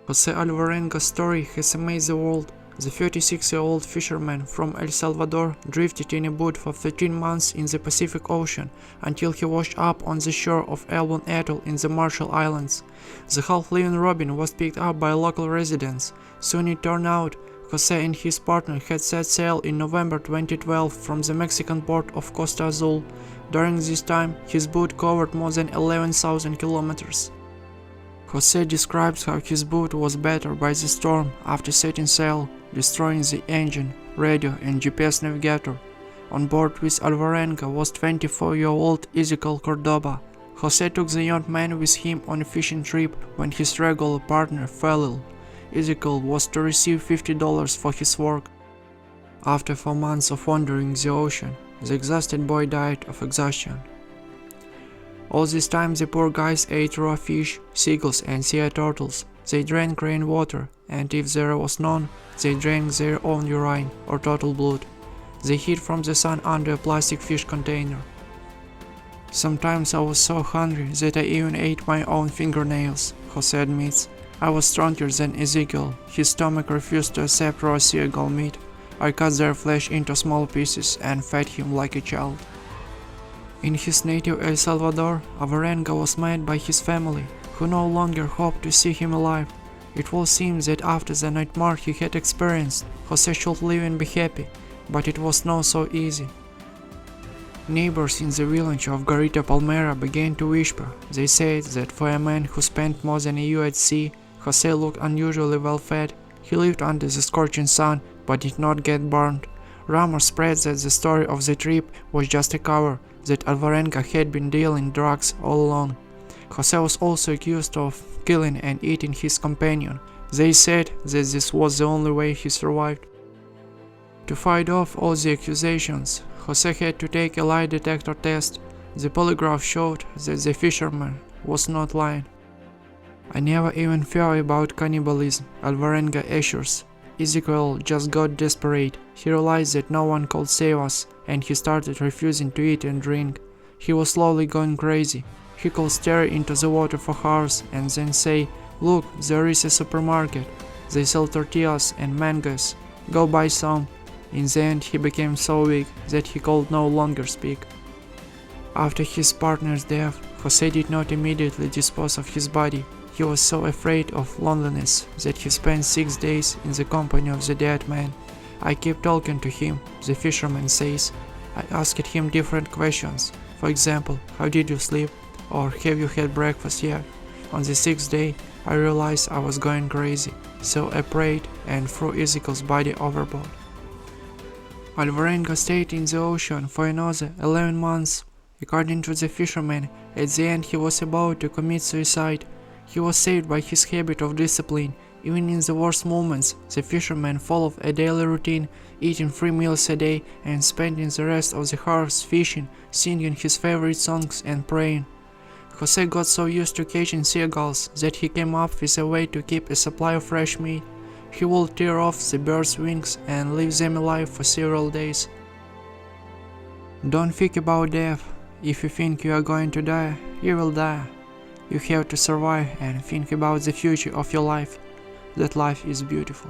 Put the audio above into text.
José Alvarenga's story has amazed the world. The 36-year-old fisherman from El Salvador drifted in a boat for 13 months in the Pacific Ocean until he washed up on the shore of Elbon Atoll in the Marshall Islands. The half-living robin was picked up by local residents. Soon it turned out Jose and his partner had set sail in November 2012 from the Mexican port of Costa Azul. During this time, his boat covered more than 11,000 kilometers. Jose describes how his boat was battered by the storm after setting sail, destroying the engine, radio and GPS navigator. On board with Alvarenga was 24-year-old Ezekiel Cordoba. Jose took the young man with him on a fishing trip when his regular partner fell ill. Ezekiel was to receive $50 for his work. After 4 months of wandering the ocean, the exhausted boy died of exhaustion. All this time the poor guys ate raw fish, seagulls and sea turtles. They drank rainwater, and if there was none, they drank their own urine or turtle blood. They hid from the sun under a plastic fish container. Sometimes I was so hungry that I even ate my own fingernails, Jose admits. I was stronger than Ezekiel. His stomach refused to accept raw seagull meat. I cut their flesh into small pieces and fed him like a child. In his native El Salvador, Alvarenga was met by his family, who no longer hoped to see him alive. It will seem that after the nightmare he had experienced, Jose should live and be happy, but it was not so easy. Neighbors in the village of Garita Palmera began to whisper. They said that for a man who spent more than a year at sea, Jose looked unusually well fed. He lived under the scorching sun, but did not get burned. Rumors spread that the story of the trip was just a cover, that Alvarenga had been dealing drugs all along. Jose was also accused of killing and eating his companion. They said that this was the only way he survived. To fight off all the accusations, Jose had to take a lie detector test. The polygraph showed that the fisherman was not lying. I never even thought about cannibalism, Alvarenga assures. Ezekiel just got desperate. He realized that no one could save us, and he started refusing to eat and drink. He was slowly going crazy. He could stare into the water for hours and then say, "Look, there is a supermarket. They sell tortillas and mangoes. Go buy some." In the end, he became so weak that he could no longer speak. After his partner's death, Jose did not immediately dispose of his body. He was so afraid of loneliness that he spent 6 days in the company of the dead man. I kept talking to him, the fisherman says. I asked him different questions. For example, how did you sleep? Or have you had breakfast yet? On the 6th day, I realized I was going crazy, so I prayed and threw Ezekiel's body overboard. Alvarenga stayed in the ocean for another 11 months. According to the fisherman, at the end he was about to commit suicide. He was saved by his habit of discipline. Even in the worst moments, the fisherman followed a daily routine, eating 3 meals a day and spending the rest of the hours fishing, singing his favorite songs and praying. Jose got so used to catching seagulls that he came up with a way to keep a supply of fresh meat. He would tear off the birds' wings and leave them alive for several days. Don't think about death. If you think you are going to die, you will die. You have to survive and think about the future of your life. That life is beautiful.